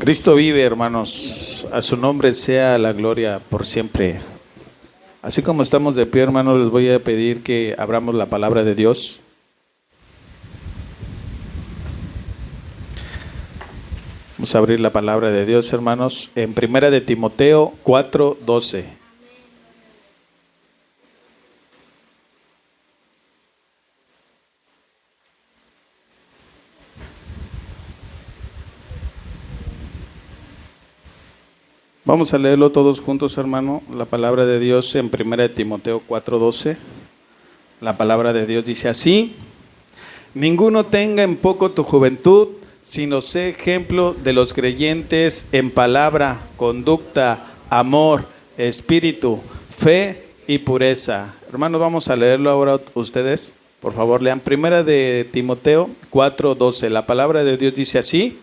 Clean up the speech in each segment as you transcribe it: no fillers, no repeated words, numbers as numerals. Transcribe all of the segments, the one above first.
Cristo vive, hermanos. A su nombre sea la gloria por siempre. Así como estamos de pie, hermanos, les voy a pedir que abramos la palabra de Dios. Vamos a abrir la palabra de Dios, hermanos, en 1 de Timoteo 4:12. Vamos a leerlo todos juntos, hermano. La palabra de Dios en 1 de Timoteo 4:12. La palabra de Dios dice así: ninguno tenga en poco tu juventud, sino sé ejemplo de los creyentes en palabra, conducta, amor, espíritu, fe y pureza. Hermanos, vamos a leerlo ahora ustedes. Por favor, lean 1 de Timoteo 4:12. La palabra de Dios dice así: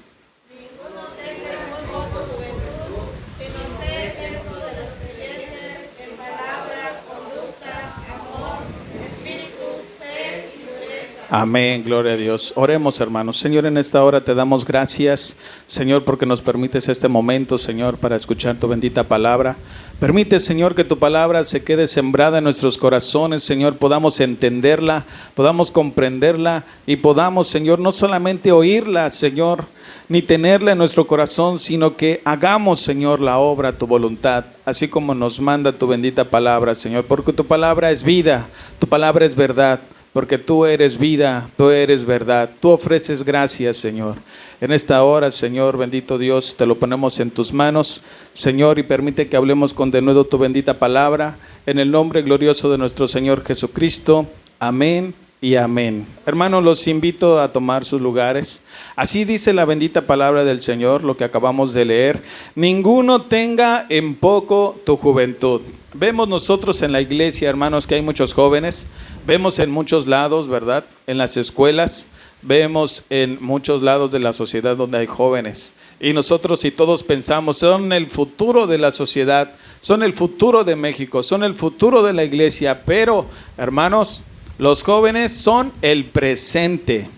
amén, gloria a Dios. Oremos, hermanos. Señor, en esta hora te damos gracias, Señor, porque nos permites este momento, Señor, para escuchar tu bendita palabra. Permite, Señor, que tu palabra se quede sembrada en nuestros corazones, Señor, podamos entenderla, podamos comprenderla y podamos, Señor, no solamente oírla, Señor, ni tenerla en nuestro corazón, sino que hagamos, Señor, la obra, tu voluntad, así como nos manda tu bendita palabra, Señor, porque tu palabra es vida, tu palabra es verdad. Porque tú eres vida, tú eres verdad, tú ofreces gracias, Señor. En esta hora, Señor, bendito Dios, te lo ponemos en tus manos, Señor, y permite que hablemos con denuedo tu bendita palabra, en el nombre glorioso de nuestro Señor Jesucristo. Amén y amén. Hermanos, los invito a tomar sus lugares. Así dice la bendita palabra del Señor, lo que acabamos de leer: ninguno tenga en poco tu juventud. Vemos nosotros en la iglesia, hermanos, que hay muchos jóvenes. Vemos en muchos lados, ¿verdad? En las escuelas, vemos en muchos lados de la sociedad donde hay jóvenes. Y nosotros, si todos pensamos, son el futuro de la sociedad, son el futuro de México, son el futuro de la iglesia. Pero, hermanos, los jóvenes son el presente.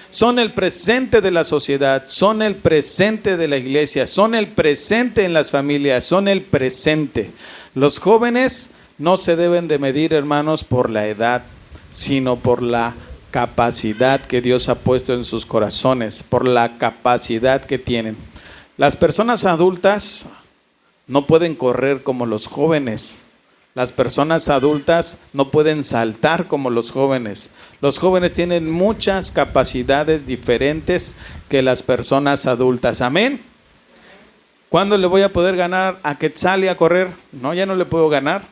Son el presente de la sociedad, son el presente de la iglesia, son el presente en las familias, son el presente. Los jóvenes no se deben de medir, hermanos, por la edad, sino por la capacidad que Dios ha puesto en sus corazones, por la capacidad que tienen. Las personas adultas no pueden correr como los jóvenes. Las personas adultas no pueden saltar como los jóvenes. Los jóvenes tienen muchas capacidades diferentes que las personas adultas. Amén. ¿Cuándo le voy a poder ganar a Quetzali a correr? No, ya no le puedo ganar.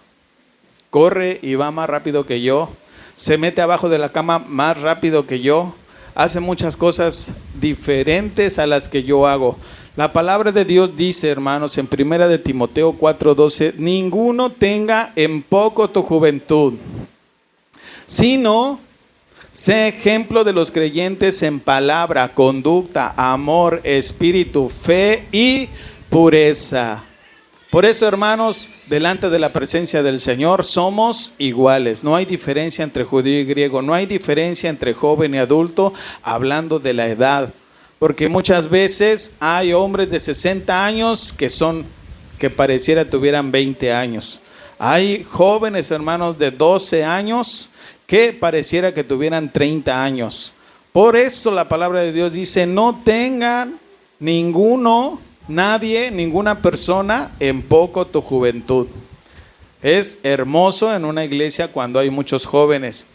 Corre y va más rápido que yo. Se mete abajo de la cama más rápido que yo. Hace muchas cosas diferentes a las que yo hago. La palabra de Dios dice, hermanos, en 1 de Timoteo 4:12, ninguno tenga en poco tu juventud, sino sé ejemplo de los creyentes en palabra, conducta, amor, espíritu, fe y pureza. Por eso, hermanos, delante de la presencia del Señor somos iguales. No hay diferencia entre judío y griego, no hay diferencia entre joven y adulto, hablando de la edad. Porque muchas veces hay hombres de 60 años que pareciera tuvieran 20 años. Hay jóvenes, hermanos, de 12 años que pareciera que tuvieran 30 años. Por eso la palabra de Dios dice: no tengan nadie, ninguna persona en poco tu juventud. Es hermoso en una iglesia cuando hay muchos jóvenes.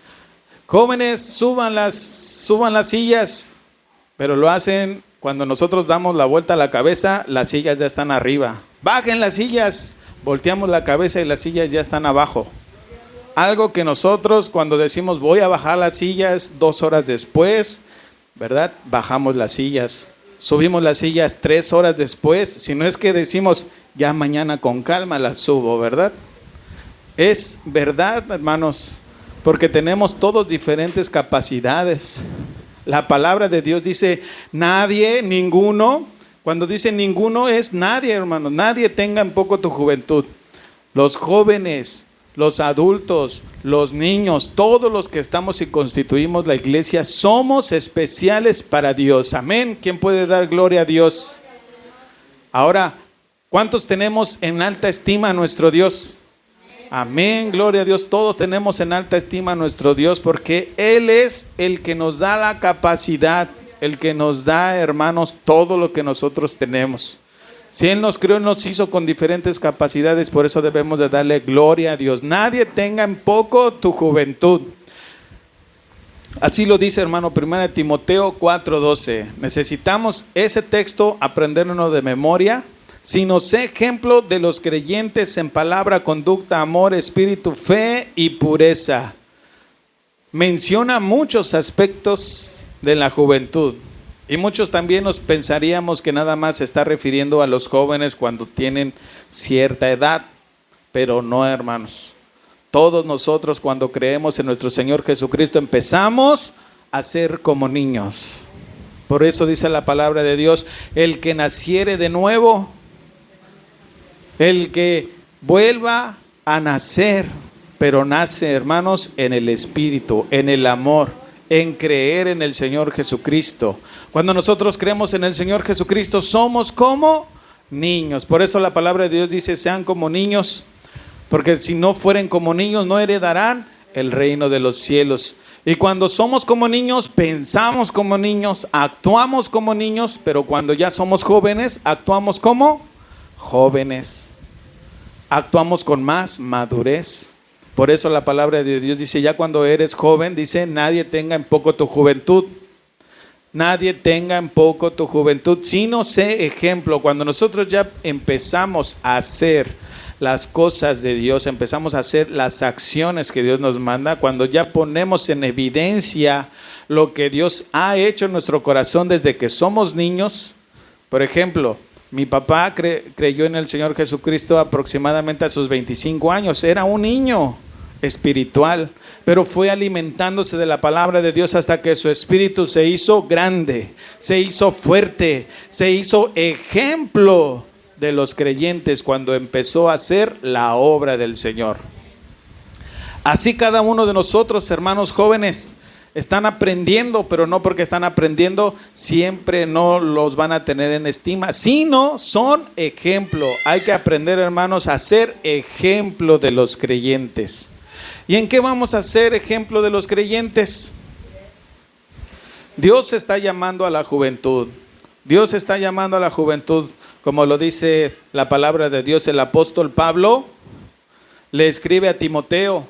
Jóvenes, suban las sillas, pero lo hacen cuando nosotros damos la vuelta a la cabeza, las sillas ya están arriba. Bajen las sillas, volteamos la cabeza y las sillas ya están abajo. Algo que nosotros cuando decimos voy a bajar las sillas 2 horas después, ¿verdad? Bajamos las sillas. Subimos las sillas 3 horas después, si no es que decimos ya mañana con calma las subo, ¿verdad? Es verdad, hermanos, porque tenemos todos diferentes capacidades. La palabra de Dios dice nadie, ninguno. Cuando dice ninguno es nadie, hermanos. Nadie tenga en poco tu juventud. Los jóvenes, los adultos, los niños, todos los que estamos y constituimos la iglesia, somos especiales para Dios. Amén. ¿Quién puede dar gloria a Dios? Ahora, ¿cuántos tenemos en alta estima a nuestro Dios? Amén, gloria a Dios. Todos tenemos en alta estima a nuestro Dios porque Él es el que nos da la capacidad, el que nos da, hermanos, todo lo que nosotros tenemos. Si Él nos creó, nos hizo con diferentes capacidades, por eso debemos de darle gloria a Dios. Nadie tenga en poco tu juventud. Así lo dice, hermano, 1 Timoteo 4:12. Necesitamos ese texto, aprenderlo de memoria. Sino sé ejemplo de los creyentes en palabra, conducta, amor, espíritu, fe y pureza. Menciona muchos aspectos de la juventud. Y muchos también nos pensaríamos que nada más se está refiriendo a los jóvenes cuando tienen cierta edad. Pero no, hermanos. Todos nosotros cuando creemos en nuestro Señor Jesucristo empezamos a ser como niños. Por eso dice la palabra de Dios, el que naciere de nuevo, el que vuelva a nacer, pero nace, hermanos, en el Espíritu, en el amor, en creer en el Señor Jesucristo. Cuando nosotros creemos en el Señor Jesucristo, somos como niños. Por eso la palabra de Dios dice, sean como niños, porque si no fueren como niños, no heredarán el reino de los cielos. Y cuando somos como niños, pensamos como niños, actuamos como niños, pero cuando ya somos jóvenes, actuamos como jóvenes. Actuamos con más madurez. Por eso la palabra de Dios dice, ya cuando eres joven, dice, nadie tenga en poco tu juventud. Nadie tenga en poco tu juventud, sino sé ejemplo. Cuando nosotros ya empezamos a hacer las cosas de Dios, empezamos a hacer las acciones que Dios nos manda, cuando ya ponemos en evidencia lo que Dios ha hecho en nuestro corazón desde que somos niños. Por ejemplo, mi papá creyó en el Señor Jesucristo aproximadamente a sus 25 años. Era un niño espiritual, pero fue alimentándose de la palabra de Dios hasta que su espíritu se hizo grande, se hizo fuerte, se hizo ejemplo de los creyentes cuando empezó a hacer la obra del Señor. Así cada uno de nosotros, hermanos jóvenes, están aprendiendo, pero no porque están aprendiendo, siempre no los van a tener en estima, sino son ejemplo. Hay que aprender, hermanos, a ser ejemplo de los creyentes. ¿Y en qué vamos a ser ejemplo de los creyentes? Dios está llamando a la juventud. Dios está llamando a la juventud, como lo dice la palabra de Dios. El apóstol Pablo le escribe a Timoteo.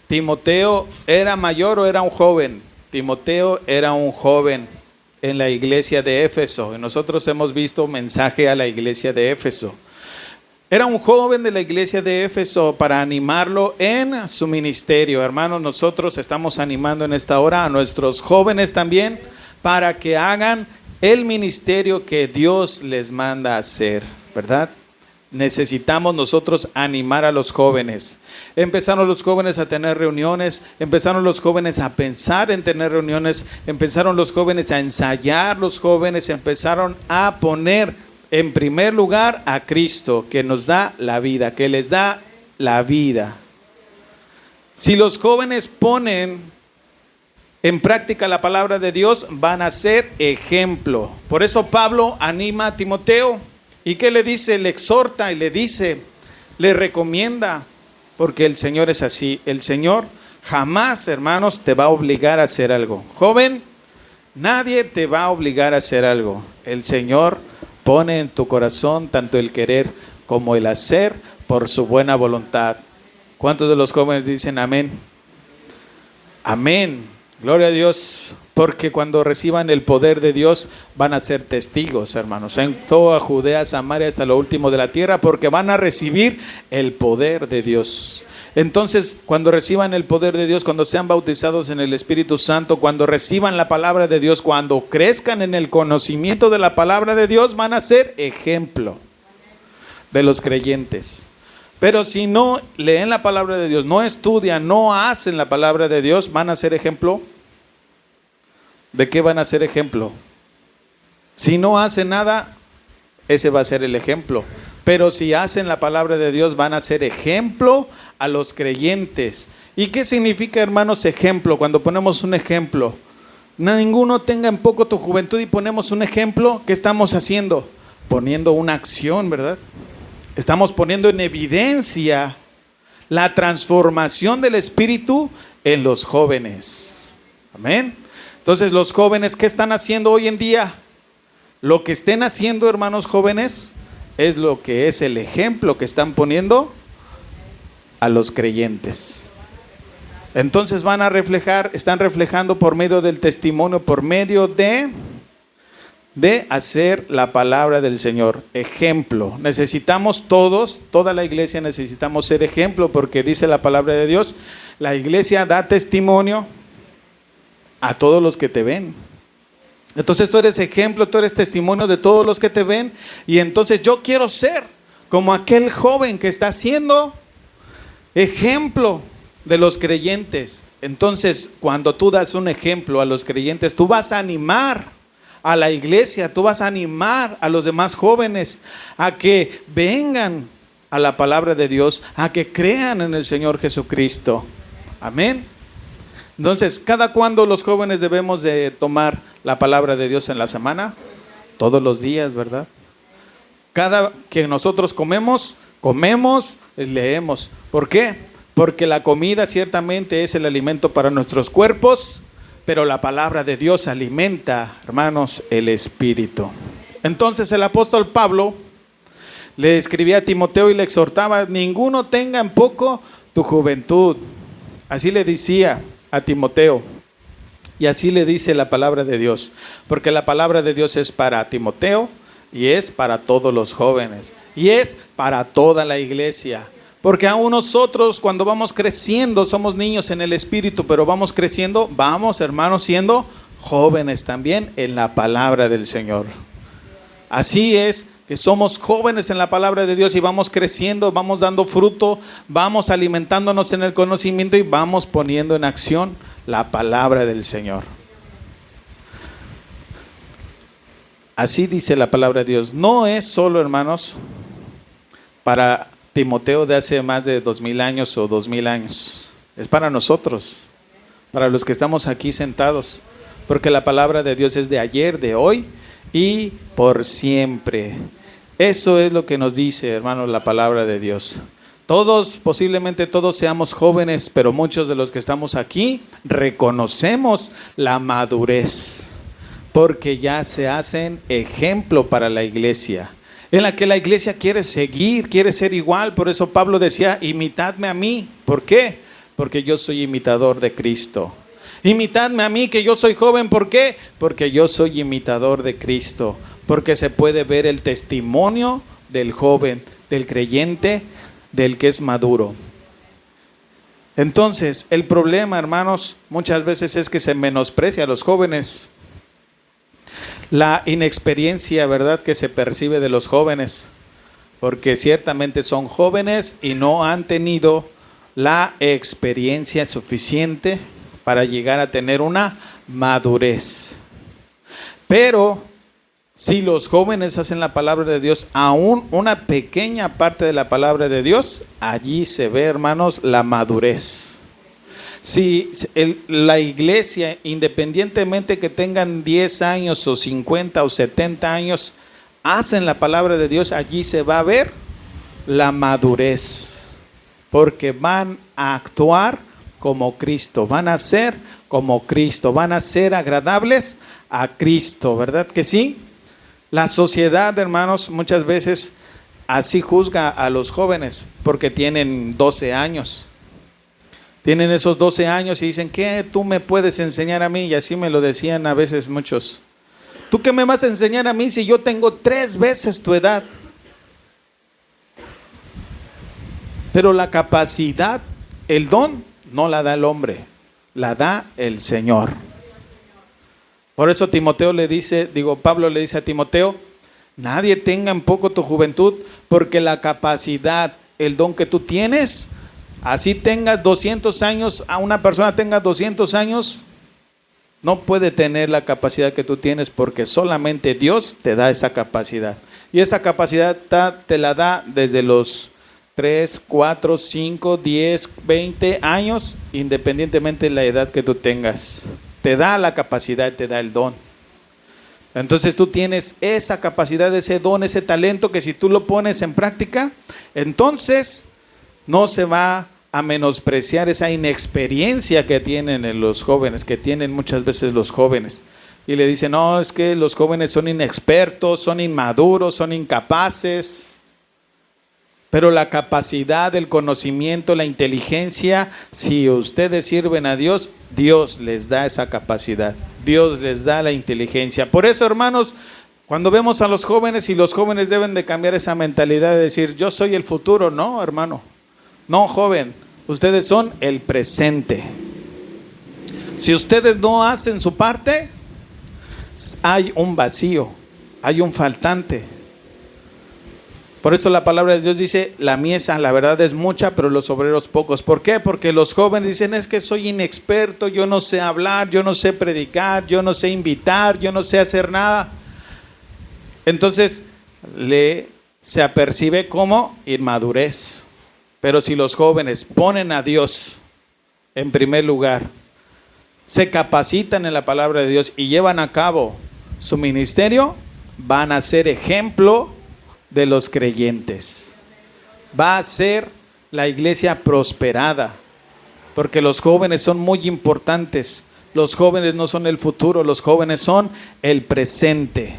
¿Timoteo era mayor o era un joven? Timoteo era un joven en la iglesia de Éfeso. Y nosotros hemos visto un mensaje a la iglesia de Éfeso. Era un joven de la iglesia de Éfeso para animarlo en su ministerio. Hermanos, nosotros estamos animando en esta hora a nuestros jóvenes también para que hagan el ministerio que Dios les manda hacer, ¿verdad? Necesitamos nosotros animar a los jóvenes. Empezaron los jóvenes a tener reuniones, empezaron los jóvenes a pensar en tener reuniones, empezaron los jóvenes a ensayar, los jóvenes empezaron a poner en primer lugar a Cristo, que nos da la vida, que les da la vida. Si los jóvenes ponen en práctica la palabra de Dios, van a ser ejemplo. Por eso Pablo anima a Timoteo. ¿Y qué le dice? Le exhorta y le dice, le recomienda, porque el Señor es así. El Señor jamás, hermanos, te va a obligar a hacer algo. Joven, nadie te va a obligar a hacer algo. El Señor pone en tu corazón tanto el querer como el hacer por su buena voluntad. ¿Cuántos de los jóvenes dicen amén? Amén. Gloria a Dios. Porque cuando reciban el poder de Dios van a ser testigos, hermanos, en toda Judea, Samaria, hasta lo último de la tierra, porque van a recibir el poder de Dios. Entonces, cuando reciban el poder de Dios, cuando sean bautizados en el Espíritu Santo, cuando reciban la palabra de Dios, cuando crezcan en el conocimiento de la palabra de Dios, van a ser ejemplo de los creyentes. Pero si no leen la palabra de Dios, no estudian, no hacen la palabra de Dios, van a ser ejemplo. ¿De qué van a ser ejemplo? Si no hacen nada, ese va a ser el ejemplo. Pero si hacen la palabra de Dios, van a ser ejemplo a los creyentes. ¿Y qué significa, hermanos, ejemplo? Cuando ponemos un ejemplo, ninguno tenga en poco tu juventud y ponemos un ejemplo, ¿qué estamos haciendo? poniendo una acción, ¿verdad? Estamos poniendo en evidencia la transformación del Espíritu en los jóvenes. Amén. Entonces, los jóvenes, ¿qué están haciendo hoy en día? Lo que estén haciendo, hermanos jóvenes, es lo que es el ejemplo que están poniendo a los creyentes. Entonces van a reflejar, están reflejando por medio del testimonio, por medio de hacer la palabra del Señor. Ejemplo. Necesitamos todos, toda la iglesia necesitamos ser ejemplo, porque dice la palabra de Dios, la iglesia da testimonio a todos los que te ven. Entonces tú eres ejemplo, tú eres testimonio de todos los que te ven. Y entonces yo quiero ser como aquel joven que está siendo ejemplo de los creyentes. Entonces, cuando tú das un ejemplo a los creyentes, tú vas a animar a la iglesia, tú vas a animar a los demás jóvenes a que vengan a la palabra de Dios, a que crean en el Señor Jesucristo. Amén. Entonces, ¿cada cuándo los jóvenes debemos de tomar la palabra de Dios en la semana? Todos los días, ¿verdad? Cada que nosotros comemos y leemos. ¿Por qué? Porque la comida ciertamente es el alimento para nuestros cuerpos, pero la palabra de Dios alimenta, hermanos, el espíritu. Entonces el apóstol Pablo le escribía a Timoteo y le exhortaba: ninguno tenga en poco tu juventud. Así le decía a Timoteo. Y así le dice la palabra de Dios. Porque la palabra de Dios es para Timoteo y es para todos los jóvenes. Y es para toda la iglesia. Porque aún nosotros cuando vamos creciendo, somos niños en el espíritu, pero vamos creciendo, vamos, hermanos, siendo jóvenes también en la palabra del Señor. Así es que somos jóvenes en la palabra de Dios y vamos creciendo, vamos dando fruto, vamos alimentándonos en el conocimiento y vamos poniendo en acción la palabra del Señor. Así dice la palabra de Dios. No es solo, hermanos, para Timoteo de hace más de 2000 años o 2000 años. Es para nosotros, para los que estamos aquí sentados, porque la palabra de Dios es de ayer, de hoy y por siempre. Eso es lo que nos dice, hermanos, la palabra de Dios. Todos, posiblemente todos seamos jóvenes, pero muchos de los que estamos aquí reconocemos la madurez, porque ya se hacen ejemplo para la iglesia, en la que la iglesia quiere seguir, quiere ser igual. Por eso Pablo decía: imitadme a mí. ¿Por qué? Porque yo soy imitador de Cristo. Imitadme a mí, que yo soy joven. ¿Por qué? Porque yo soy imitador de Cristo. Porque se puede ver el testimonio del joven, del creyente, del que es maduro. Entonces, el problema, hermanos, muchas veces es que se menosprecia a los jóvenes. La inexperiencia, ¿verdad?, que se percibe de los jóvenes, porque ciertamente son jóvenes y no han tenido la experiencia suficiente para llegar a tener una madurez. Pero si los jóvenes hacen la palabra de Dios, aún una pequeña parte de la palabra de Dios, allí se ve, hermanos, la madurez. Si la iglesia, independientemente que tengan 10 años o 50 o 70 años, hacen la palabra de Dios, allí se va a ver la madurez, porque van a actuar como Cristo, van a ser como Cristo, van a ser agradables a Cristo, ¿verdad que sí? La sociedad, hermanos, muchas veces así juzga a los jóvenes porque tienen 12 años. Tienen esos 12 años y dicen: ¿qué tú me puedes enseñar a mí? Y así me lo decían a veces muchos. ¿Tú qué me vas a enseñar a mí si yo tengo 3 veces tu edad? Pero la capacidad, el don, no la da el hombre, la da el Señor. Por eso Pablo le dice a Timoteo: nadie tenga en poco tu juventud, porque la capacidad, el don que tú tienes, así tengas 200 años, a una persona tenga 200 años, no puede tener la capacidad que tú tienes, porque solamente Dios te da esa capacidad. Y esa capacidad te la da desde los 3, 4, 5, 10, 20 años, independientemente de la edad que tú tengas. Te da la capacidad, te da el don. Entonces tú tienes esa capacidad, ese don, ese talento que si tú lo pones en práctica, entonces no se va a menospreciar esa inexperiencia que tienen los jóvenes, que tienen muchas veces los jóvenes. Y le dicen, no, es que los jóvenes son inexpertos, son inmaduros, son incapaces. Pero la capacidad, el conocimiento, la inteligencia, si ustedes sirven a Dios, Dios les da esa capacidad. Dios les da la inteligencia. Por eso, hermanos, cuando vemos a los jóvenes, y los jóvenes deben de cambiar esa mentalidad de decir, yo soy el futuro. No, hermano. No, joven. Ustedes son el presente. Si ustedes no hacen su parte, hay un vacío, hay un faltante. Por eso la palabra de Dios dice, la mies, la verdad es mucha, pero los obreros pocos. ¿Por qué? Porque los jóvenes dicen, es que soy inexperto, yo no sé hablar, yo no sé predicar, yo no sé invitar, yo no sé hacer nada. Entonces, se apercibe como inmadurez. Pero si los jóvenes ponen a Dios en primer lugar, se capacitan en la palabra de Dios y llevan a cabo su ministerio, van a ser ejemplo de los creyentes. Va a ser la iglesia prosperada, porque los jóvenes son muy importantes. Los jóvenes no son el futuro, los jóvenes son el presente.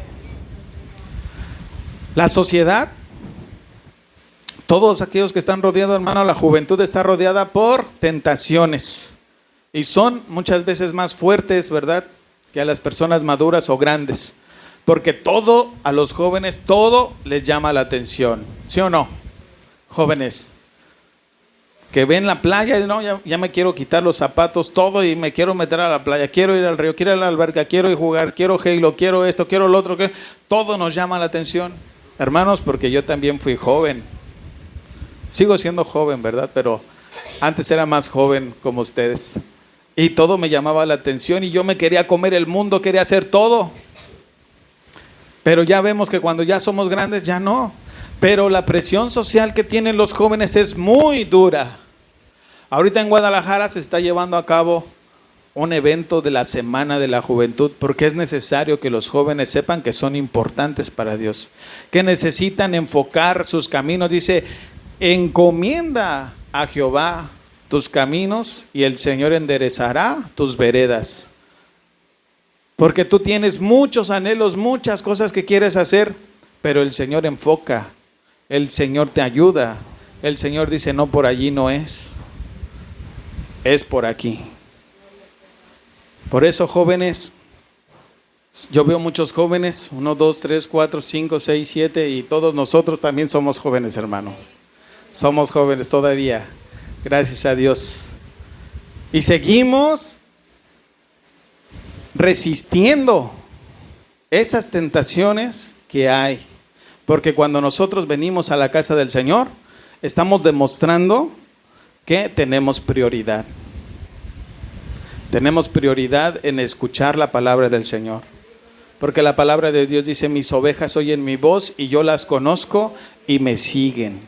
La sociedad, todos aquellos que están rodeados, hermano, la juventud está rodeada por tentaciones y son muchas veces más fuertes, ¿verdad?, que a las personas maduras o grandes. Porque todo, a los jóvenes, todo les llama la atención. ¿Sí o no? Jóvenes que ven la playa y no, ya me quiero quitar los zapatos, todo, y me quiero meter a la playa, quiero ir al río, quiero ir a la alberca, quiero ir a jugar, quiero Halo, quiero esto, quiero lo otro. Todo nos llama la atención. Hermanos, porque yo también fui joven. Sigo siendo joven, ¿verdad? Pero antes era más joven como ustedes. Y todo me llamaba la atención y yo me quería comer el mundo, quería hacer todo. Pero ya vemos que cuando ya somos grandes ya no. Pero la presión social que tienen los jóvenes es muy dura. Ahorita en Guadalajara se está llevando a cabo un evento de la Semana de la Juventud, porque es necesario que los jóvenes sepan que son importantes para Dios, que necesitan enfocar sus caminos. Dice, encomienda a Jehová tus caminos y el Señor enderezará tus veredas. Porque tú tienes muchos anhelos, muchas cosas que quieres hacer, pero el Señor enfoca, el Señor te ayuda. El Señor dice, no, por allí no es por aquí. Por eso, jóvenes, yo veo muchos jóvenes, 1, 2, 3, 4, 5, 6, 7, y todos nosotros también somos jóvenes, hermano. Somos jóvenes todavía, gracias a Dios. Y seguimos resistiendo esas tentaciones que hay, porque cuando nosotros venimos a la casa del Señor, estamos demostrando que tenemos prioridad. Tenemos prioridad en escuchar la palabra del Señor, porque la palabra de Dios dice, mis ovejas oyen mi voz y yo las conozco y me siguen.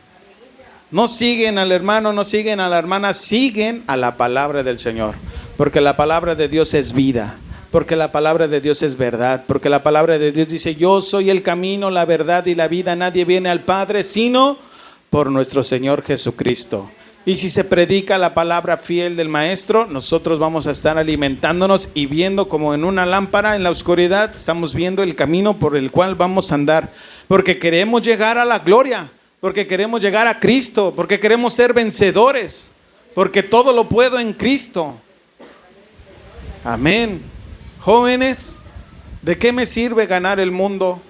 No siguen al hermano, no siguen a la hermana, siguen a la palabra del Señor, porque la palabra de Dios es vida. Porque la palabra de Dios es verdad, porque la palabra de Dios dice, yo soy el camino, la verdad y la vida, nadie viene al Padre sino por nuestro Señor Jesucristo. Y si se predica la palabra fiel del Maestro, nosotros vamos a estar alimentándonos y viendo como en una lámpara en la oscuridad, estamos viendo el camino por el cual vamos a andar, porque queremos llegar a la gloria, porque queremos llegar a Cristo, porque queremos ser vencedores, porque todo lo puedo en Cristo. Amén. Jóvenes, ¿de qué me sirve ganar el mundo?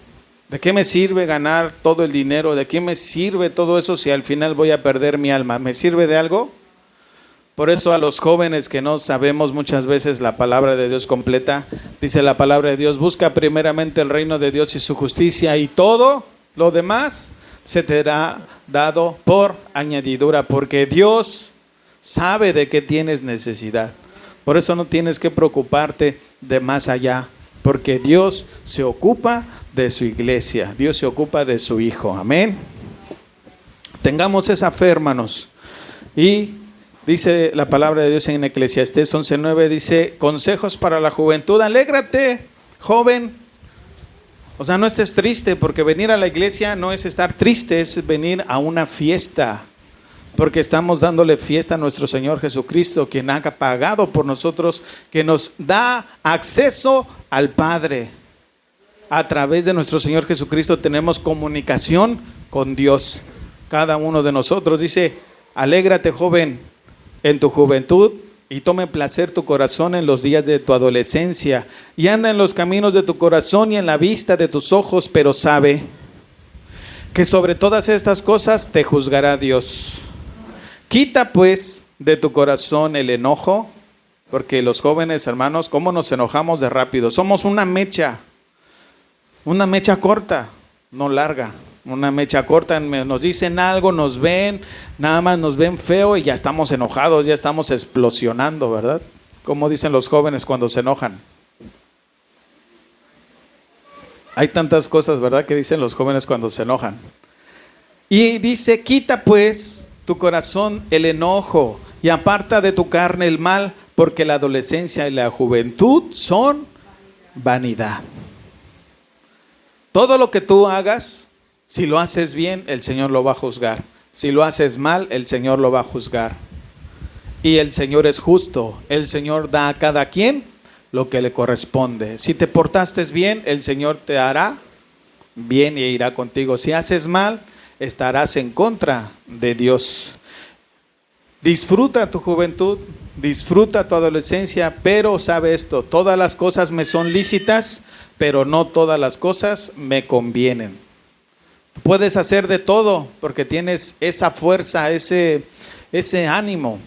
¿De qué me sirve ganar todo el dinero? ¿De qué me sirve todo eso si al final voy a perder mi alma? ¿Me sirve de algo? Por eso a los jóvenes que no sabemos muchas veces la palabra de Dios completa, dice la palabra de Dios, busca primeramente el reino de Dios y su justicia, y todo lo demás se te será dado por añadidura, porque Dios sabe de qué tienes necesidad. Por eso no tienes que preocuparte de más allá, porque Dios se ocupa de su iglesia, Dios se ocupa de su Hijo. Amén. Tengamos esa fe, hermanos. Y dice la palabra de Dios en Eclesiastés 11:9, dice, consejos para la juventud. Alégrate, joven, O sea, no estés triste, porque venir a la iglesia no es estar triste, es venir a una fiesta. Porque estamos dándole fiesta a nuestro Señor Jesucristo, quien ha pagado por nosotros, que nos da acceso al Padre. A través de nuestro Señor Jesucristo tenemos comunicación con Dios. Cada uno de nosotros dice: alégrate, joven, en tu juventud, y tome placer tu corazón en los días de tu adolescencia, y anda en los caminos de tu corazón y en la vista de tus ojos, pero sabe que sobre todas estas cosas te juzgará Dios. Quita pues de tu corazón el enojo, porque los jóvenes, hermanos, ¿cómo nos enojamos de rápido? Somos una mecha corta, no larga. Una mecha corta, nos dicen algo, nos ven, nada más nos ven feo y ya estamos enojados, ya estamos explosionando, ¿verdad? Como dicen los jóvenes cuando se enojan. Hay tantas cosas, ¿verdad?, que dicen los jóvenes cuando se enojan. Y dice: quita pues tu corazón el enojo y aparta de tu carne el mal, porque la adolescencia y la juventud son vanidad. Todo lo que tú hagas, si lo haces bien, el Señor lo va a juzgar. Si lo haces mal, el Señor lo va a juzgar. Y el Señor es justo. El Señor da a cada quien lo que le corresponde. Si te portaste bien, el Señor te hará bien y irá contigo. Si haces mal, estarás en contra de Dios. Disfruta tu juventud, disfruta tu adolescencia, pero sabe esto: todas las cosas me son lícitas, pero no todas las cosas me convienen. Puedes hacer de todo porque tienes esa fuerza, ese ánimo.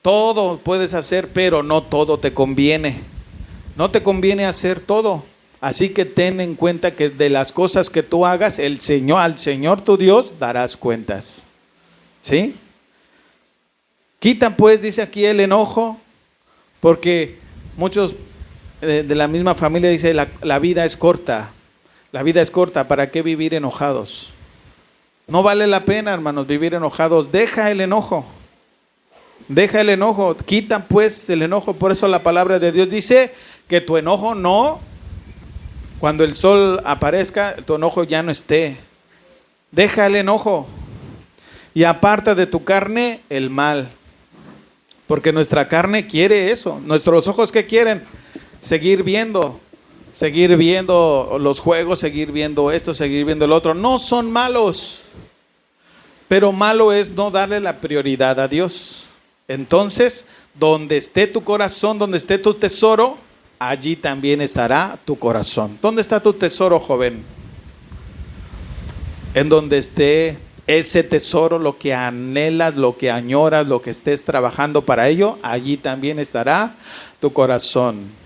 Todo puedes hacer, pero no todo te conviene. No te conviene hacer todo. Así que ten en cuenta que de las cosas que tú hagas, al Señor tu Dios darás cuentas. ¿Sí? Quita pues, dice aquí, el enojo, porque muchos de la misma familia dicen: la vida es corta. La vida es corta, ¿para qué vivir enojados? No vale la pena, hermanos, vivir enojados. Deja el enojo. Deja el enojo. Quita pues el enojo. Por eso la palabra de Dios dice que tu enojo no, cuando el sol aparezca, tu enojo ya no esté. Deja el enojo y aparta de tu carne el mal. Porque nuestra carne quiere eso. Nuestros ojos, ¿qué quieren? Seguir viendo los juegos, seguir viendo esto, seguir viendo el otro. No son malos, pero malo es no darle la prioridad a Dios. Entonces, donde esté tu corazón, donde esté tu tesoro, allí también estará tu corazón. ¿Dónde está tu tesoro, joven? En donde esté ese tesoro, lo que anhelas, lo que añoras, lo que estés trabajando para ello, allí también estará tu corazón.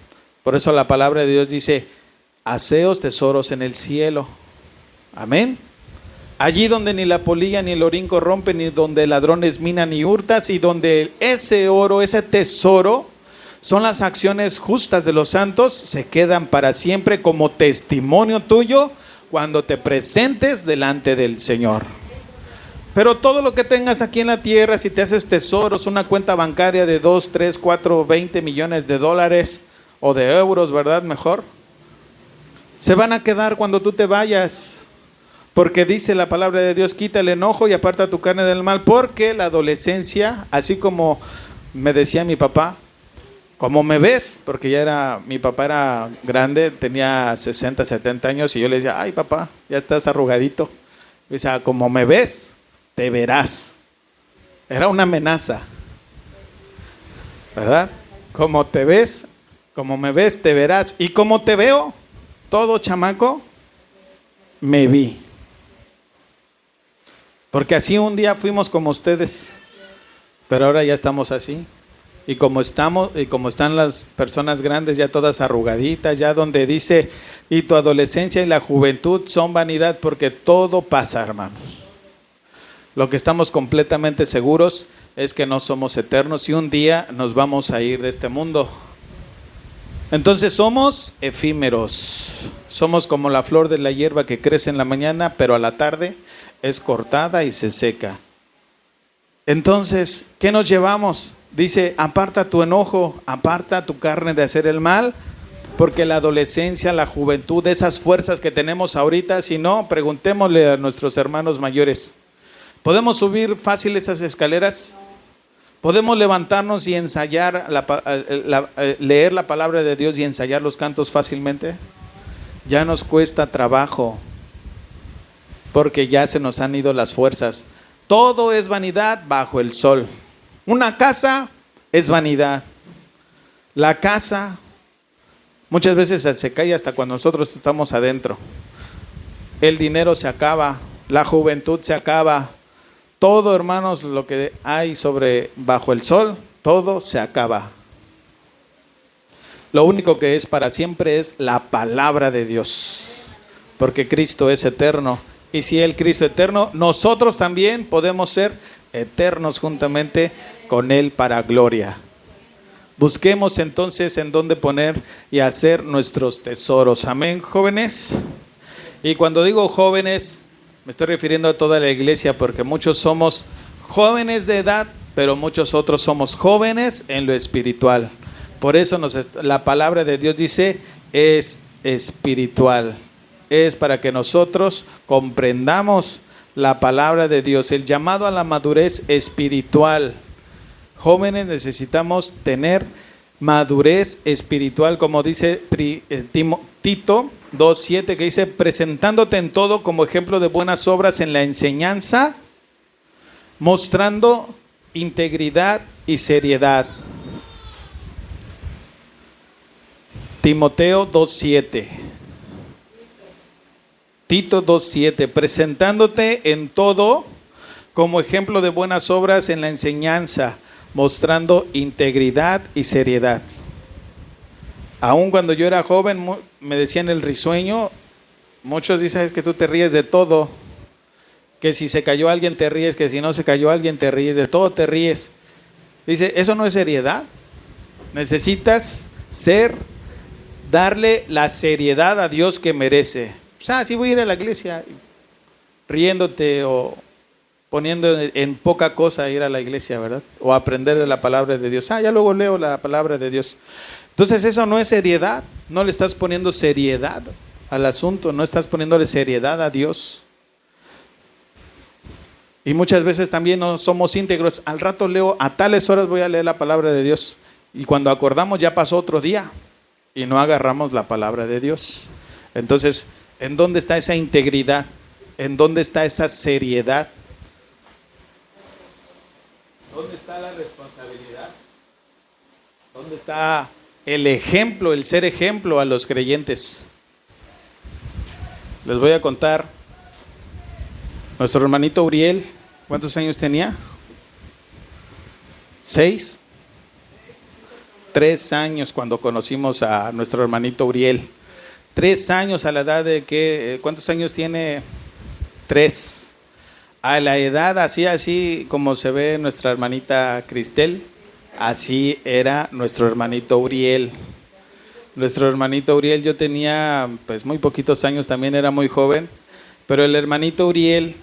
Por eso la palabra de Dios dice: haceos tesoros en el cielo. Amén. Allí donde ni la polilla ni el orín corrompen, ni donde ladrones minan ni hurtas, y donde ese oro, ese tesoro, son las acciones justas de los santos, se quedan para siempre como testimonio tuyo cuando te presentes delante del Señor. Pero todo lo que tengas aquí en la tierra, si te haces tesoros, una cuenta bancaria de 2, 3, 4, 20 millones de dólares o de euros, ¿verdad? Mejor. Se van a quedar cuando tú te vayas. Porque dice la palabra de Dios: quita el enojo y aparta tu carne del mal. Porque la adolescencia, así como me decía mi papá, como me ves, porque mi papá era grande, tenía 60, 70 años, y yo le decía: ay, papá, ya estás arrugadito. Y dice: como me ves, te verás. Era una amenaza, ¿verdad? Como te ves, como me ves, te verás. Y como te veo, todo chamaco, me vi. Porque así un día fuimos como ustedes, pero ahora ya estamos así. Y como están las personas grandes ya todas arrugaditas, ya donde dice: y tu adolescencia y la juventud son vanidad, porque todo pasa, hermanos. Lo que estamos completamente seguros es que no somos eternos y un día nos vamos a ir de este mundo. Entonces somos efímeros. Somos como la flor de la hierba que crece en la mañana, pero a la tarde es cortada y se seca. Entonces, ¿qué nos llevamos? Dice: aparta tu enojo, aparta tu carne de hacer el mal, porque la adolescencia, la juventud, esas fuerzas que tenemos ahorita, si no, preguntémosle a nuestros hermanos mayores. ¿Podemos subir fácil esas escaleras? ¿Podemos levantarnos y ensayar, leer la palabra de Dios y ensayar los cantos fácilmente? Ya nos cuesta trabajo, porque ya se nos han ido las fuerzas. Todo es vanidad bajo el sol. Una casa es vanidad. La casa muchas veces se cae hasta cuando nosotros estamos adentro. El dinero se acaba, la juventud se acaba. Todo, hermanos, lo que hay bajo el sol, todo se acaba. Lo único que es para siempre es la palabra de Dios, porque Cristo es eterno. Y si el Cristo eterno, nosotros también podemos ser eternos juntamente con Él para gloria. Busquemos entonces en dónde poner y hacer nuestros tesoros. Amén, jóvenes. Y cuando digo jóvenes, me estoy refiriendo a toda la iglesia, porque muchos somos jóvenes de edad, pero muchos otros somos jóvenes en lo espiritual. Por eso la palabra de Dios dice, es espiritual. Es para que nosotros comprendamos la palabra de Dios, el llamado a la madurez espiritual. Jóvenes, necesitamos tener madurez espiritual, como dice Tito 2:7, que dice, presentándote en todo como ejemplo de buenas obras en la enseñanza, mostrando integridad y seriedad. Timoteo 2:7. Tito 2:7, presentándote en todo como ejemplo de buenas obras en la enseñanza, mostrando integridad y seriedad. Aún cuando yo era joven, me decían el risueño. Muchos dicen, es que tú te ríes de todo, que si se cayó alguien te ríes, que si no se cayó alguien te ríes, de todo te ríes. Dice, eso no es seriedad. Necesitas darle la seriedad a Dios que merece. O sea, si voy a ir a la iglesia riéndote o poniendo en poca cosa ir a la iglesia, ¿verdad? O aprender de la palabra de Dios. Ya luego leo la palabra de Dios. Entonces eso no es seriedad. No le estás poniendo seriedad al asunto, no estás poniéndole seriedad a Dios. Y muchas veces también no somos íntegros. Al rato leo, a tales horas voy a leer la palabra de Dios. Y cuando acordamos ya pasó otro día y no agarramos la palabra de Dios. Entonces, ¿en dónde está esa integridad? ¿En dónde está esa seriedad? ¿Dónde está la responsabilidad? ¿Dónde está el ejemplo, el ser ejemplo a los creyentes? Les voy a contar. Nuestro hermanito Uriel, ¿cuántos años tenía? 6. 3 años cuando conocimos a nuestro hermanito Uriel. 3 años a la edad de que, ¿cuántos años tiene? 3. A la edad así como se ve nuestra hermanita Cristel, así era nuestro hermanito Uriel. Nuestro hermanito Uriel, yo tenía pues muy poquitos años, también era muy joven, pero el hermanito Uriel,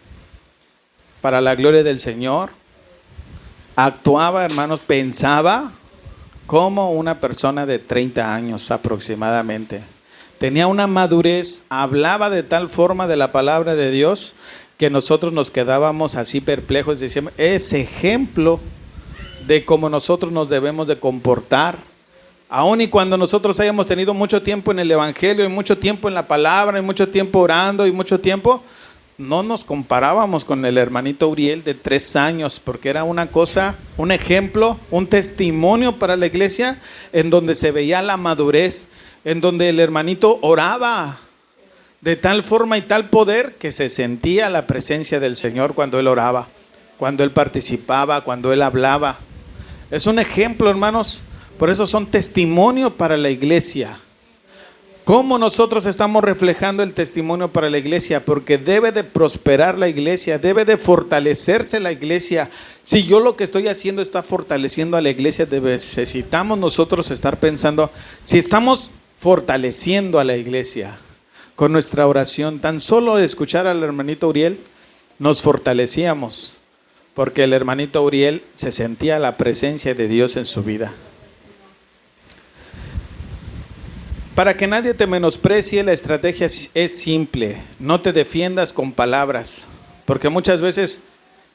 para la gloria del Señor, actuaba, hermanos, pensaba como una persona de 30 años aproximadamente. Tenía una madurez, hablaba de tal forma de la palabra de Dios que nosotros nos quedábamos así perplejos. Decíamos, es ejemplo de cómo nosotros nos debemos de comportar. Aun y cuando nosotros hayamos tenido mucho tiempo en el Evangelio y mucho tiempo en la palabra y mucho tiempo orando y mucho tiempo, no nos comparábamos con el hermanito Uriel de 3 años, porque era una cosa, un ejemplo, un testimonio para la iglesia en donde se veía la madurez, en donde el hermanito oraba de tal forma y tal poder que se sentía la presencia del Señor cuando él oraba, cuando él participaba, cuando él hablaba. Es un ejemplo, hermanos, por eso son testimonio para la iglesia. ¿Cómo nosotros estamos reflejando el testimonio para la iglesia? Porque debe de prosperar la iglesia, debe de fortalecerse la iglesia. Si yo lo que estoy haciendo está fortaleciendo a la iglesia, necesitamos nosotros estar pensando, si estamos fortaleciendo a la iglesia con nuestra oración, tan solo escuchar al hermanito Uriel, nos fortalecíamos, porque el hermanito Uriel se sentía la presencia de Dios en su vida. Para que nadie te menosprecie, la estrategia es simple. No te defiendas con palabras, porque muchas veces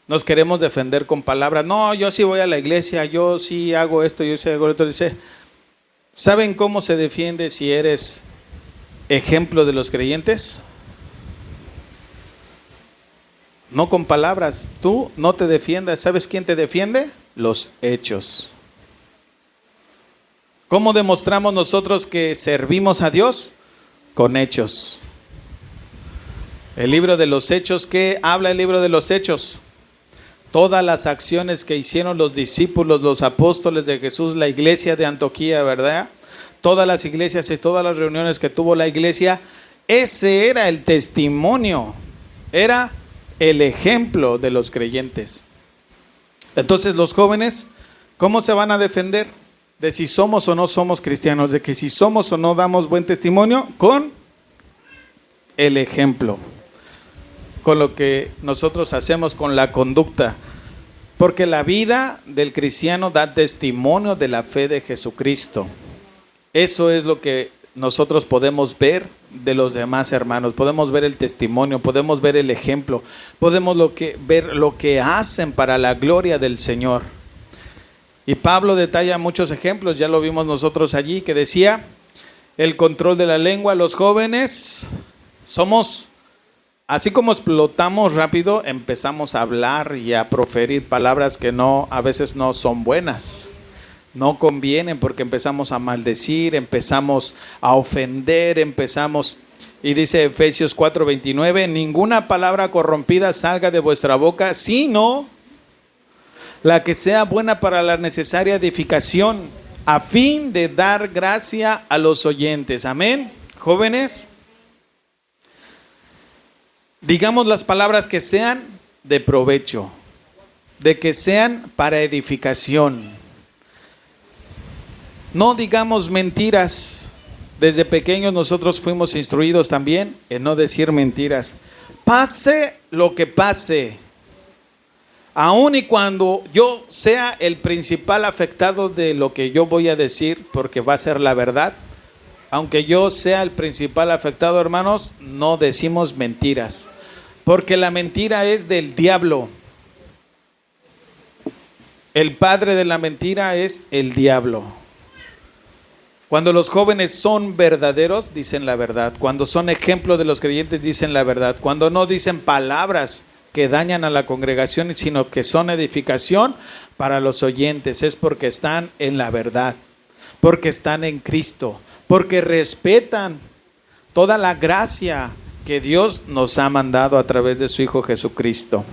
nos queremos defender con palabras. No, yo sí voy a la iglesia, yo sí hago esto, yo sí hago esto. Dice, ¿saben cómo se defiende si eres ejemplo de los creyentes? No con palabras. Tú no te defiendas. ¿Sabes quién te defiende? Los hechos. ¿Cómo demostramos nosotros que servimos a Dios? Con hechos. El libro de los Hechos, ¿qué habla el libro de los Hechos? Todas las acciones que hicieron los discípulos, los apóstoles de Jesús, la iglesia de Antioquía, ¿verdad? Todas las iglesias y todas las reuniones que tuvo la iglesia, ese era el testimonio, era el ejemplo de los creyentes. Entonces los jóvenes, ¿cómo se van a defender de si somos o no somos cristianos? De que si somos o no damos buen testimonio, con el ejemplo, con lo que nosotros hacemos, con la conducta. Porque la vida del cristiano da testimonio de la fe de Jesucristo. Eso es lo que nosotros podemos ver de los demás hermanos. Podemos ver el testimonio, podemos ver el ejemplo, podemos ver lo que hacen para la gloria del Señor. Y Pablo detalla muchos ejemplos, ya lo vimos nosotros allí, que decía, el control de la lengua. Los jóvenes somos, así como explotamos rápido, empezamos a hablar y a proferir palabras que a veces no son buenas, no convienen, porque empezamos a maldecir, empezamos a ofender, y dice Efesios 4:29, ninguna palabra corrompida salga de vuestra boca, sino la que sea buena para la necesaria edificación, a fin de dar gracia a los oyentes. Amén. Jóvenes, digamos las palabras que sean de provecho, de que sean para edificación. No digamos mentiras. Desde pequeños nosotros fuimos instruidos también en no decir mentiras. Pase lo que pase, aun y cuando yo sea el principal afectado de lo que yo voy a decir, porque va a ser la verdad, aunque yo sea el principal afectado, hermanos, no decimos mentiras, porque la mentira es del diablo. El padre de la mentira es el diablo. Cuando los jóvenes son verdaderos, dicen la verdad. Cuando son ejemplo de los creyentes, dicen la verdad. Cuando no dicen palabras que dañan a la congregación, sino que son edificación para los oyentes, es porque están en la verdad, porque están en Cristo, porque respetan toda la gracia que Dios nos ha mandado a través de su Hijo Jesucristo.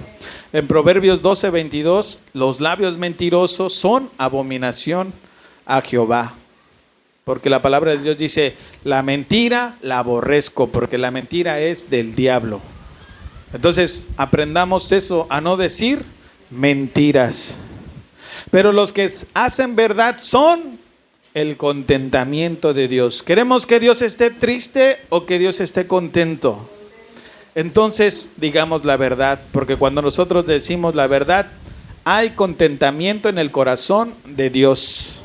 En Proverbios 12:22, los labios mentirosos son abominación a Jehová. Porque la palabra de Dios dice, la mentira la aborrezco, porque la mentira es del diablo. Entonces, aprendamos eso, a no decir mentiras. Pero los que hacen verdad son el contentamiento de Dios. ¿Queremos que Dios esté triste o que Dios esté contento? Entonces, digamos la verdad, porque cuando nosotros decimos la verdad, hay contentamiento en el corazón de Dios.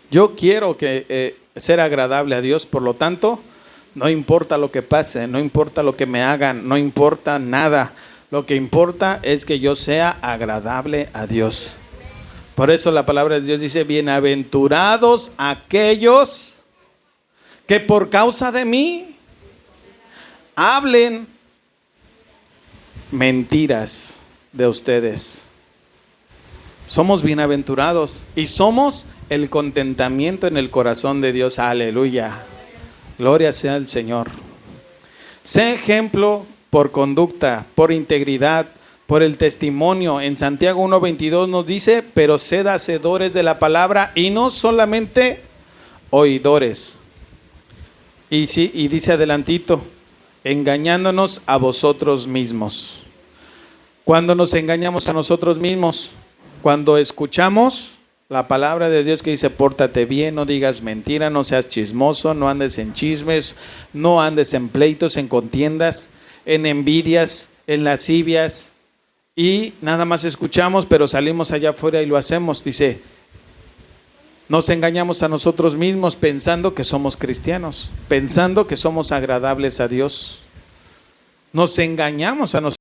Yo quiero ser agradable a Dios, por lo tanto, no importa lo que pase, no importa lo que me hagan, no importa nada. Lo que importa es que yo sea agradable a Dios. Por eso la palabra de Dios dice, bienaventurados aquellos que por causa de mí hablen mentiras de ustedes. Somos bienaventurados y somos el contentamiento en el corazón de Dios. Aleluya. Gloria sea al Señor. Sé ejemplo por conducta, por integridad, por el testimonio. En Santiago 1:22 nos dice, pero sed hacedores de la palabra y no solamente oidores. Y dice adelantito, engañándonos a vosotros mismos. Cuando nos engañamos a nosotros mismos, cuando escuchamos la palabra de Dios que dice, pórtate bien, no digas mentira, no seas chismoso, no andes en chismes, no andes en pleitos, en contiendas, en envidias, en lascivias, y nada más escuchamos, pero salimos allá afuera y lo hacemos. Dice, Nos engañamos a nosotros mismos pensando que somos cristianos, pensando que somos agradables a Dios. Nos engañamos a nosotros.